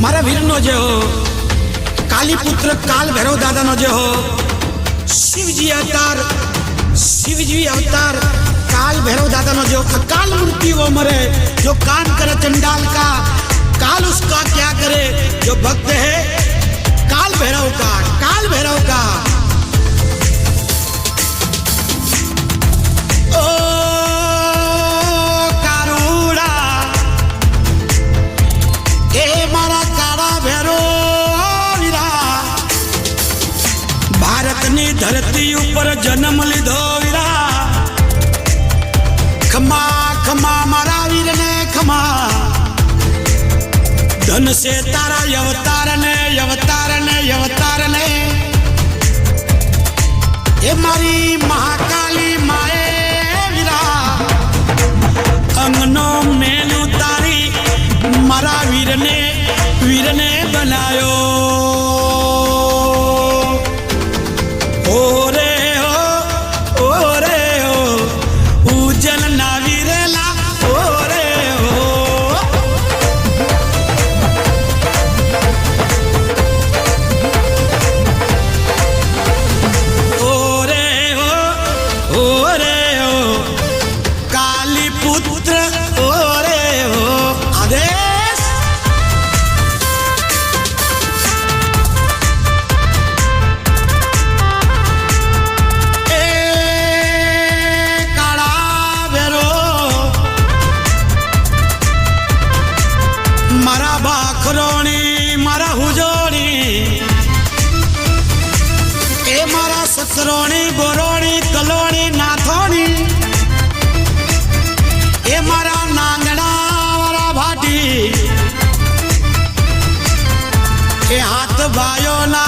मारा वीर नो जे हो काली पुत्र काल भैरव दादा नो जे हो शिवजी अवतार काल भैरव दादा नो जो अकाल मूर्ति वो मरे जो काम करे चंडाल का काल उसका क्या करे जो भक्त है काल भैरव का ओ कारूड़ा ए मारा काड़ा भैरव वीरा भारत नी धरती ऊपर जन्म लीधो वीरा खमा खमा मारा वीर ने खमा धन से तारा अवतार ने ये मारी महाकाली माए वीरा अंगनों में उतारी मारा वीर ने बनायो सरोणी बोरोणी कलोणी नाथोणी ए मारा नांगड़ा वाला भाटी ए हाथ भायो ना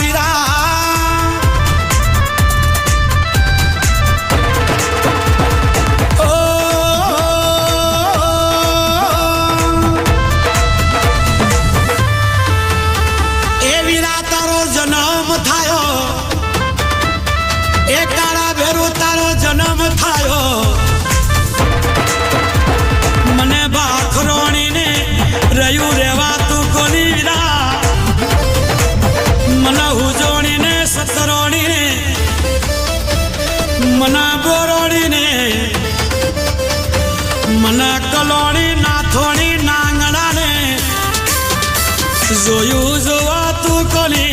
वीरा ओ ए वीरा तारो जन्म थायो ए काला भेरू तारो जन्म थायो मने बाखरोणी ने रयू रेवा तू कोनी वीरा मना हुजोणी ने सतरोणी ने मना बोरोणी ने मना कलोणी नाथोणी नांगड़ा ने जोयू जोवा तू कोनी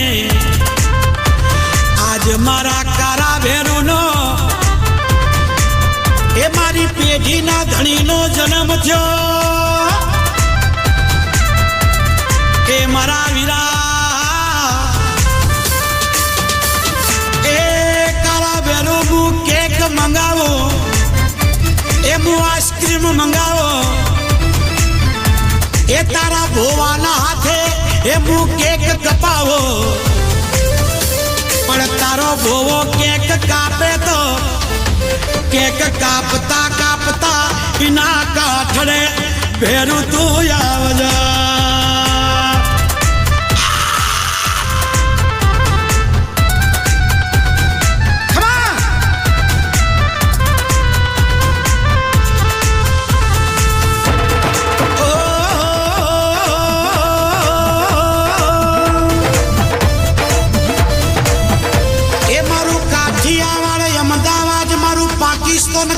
आज मारा कारा भेरू नो ए मारी पेढ़ी ना धनी नो जन्म थयो ए मारा वीरा ए कारा भेरू मु केक मंगावो ए मु आइसक्रीम मंगावो ए तारा भोवाना हाथे ए मु केक कपावो पर तारो भोवो केक कापे तो केक कापता कापता इना काठड़े भेरू तू आवजा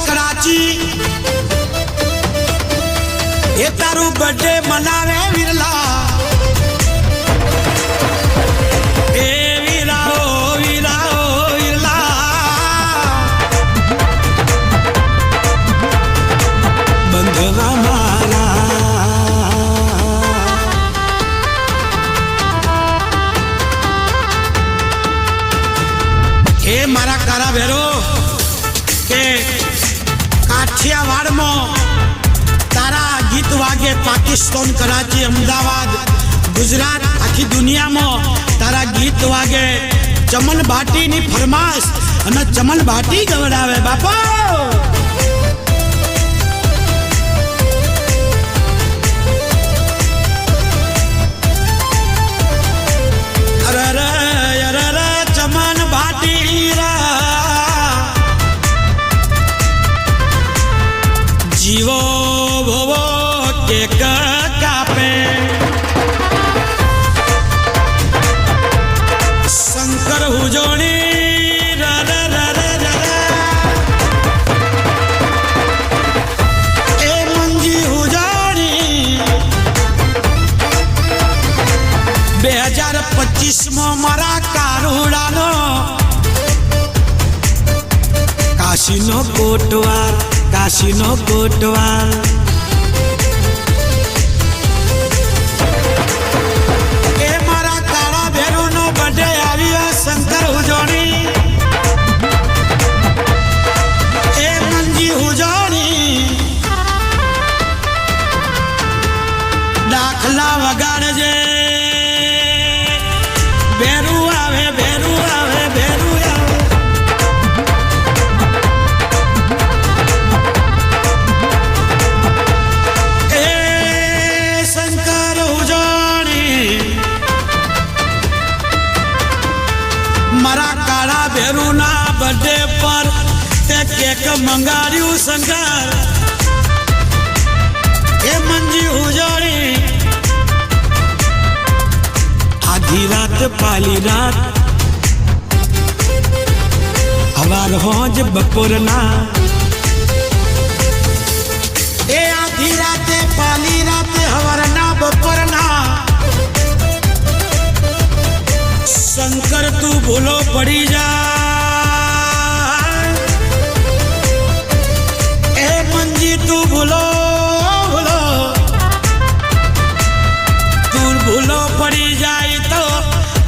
कराची ये तारू बर्थडे मनावे विरला ए वीरा ओ विरला बंधवा मारा ए मारा कारा भेरो के काठियावाड़ में तारा गीत वागे पाकिस्तान कराची अहमदाबाद गुजरात आखी दुनिया में तारा गीत वागे चमन भाटी नी फरमाश अने चमन भाटी गवડાવે बापा अरे चमन भाटी रा जीवो भोवो केक कापे કિસ્મો મારા કારુડાનો કાશીનો કોટવાર, કાશીનો કોટવાર. એ મારા કાળા ભેરુનો બર્થડે આવ્યો શંકર ઉજોણી, એ મંજી ઉજોણી. દાખલા વગાડજે, ભેરું આવે, ભેરું આવે, ભેરું આવે. મારા કાળા ભેરુના બર્થડે પર તે કેક મંગાડ્યું શંકર, એ મંજી ઉજોડી. આધી રાત પાલી રાત હવાર હોજ બપોરના, એ આધી રાતે પાલી રાતે હવારના બપોરના. શંકર તું ભૂલો પડી જા, એ મંજી તું ભૂલો ભૂલો, તું ભૂલો પડી જાય તો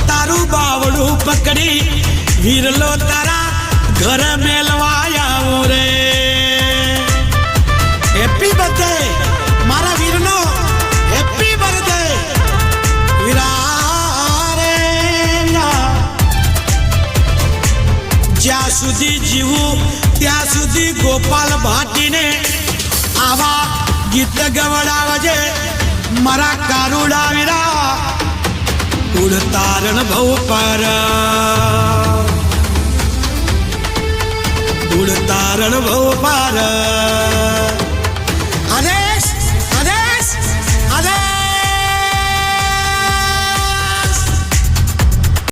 તારું બાવડું પકડી વિરલો તારા ઘર મેલવા આવું રે. હેપી બર્થડે મારા વીરનો, હેપી બર્થડે વીરા. જ્યાં સુધી જીવું ત્યાં સુધી ગોપાલ ભાટીને આવા ગીત ગવડાવજે મારા કારુડા વીરા. ઉડતારણ ભવ પર, ઉડતારણ ભવ પર.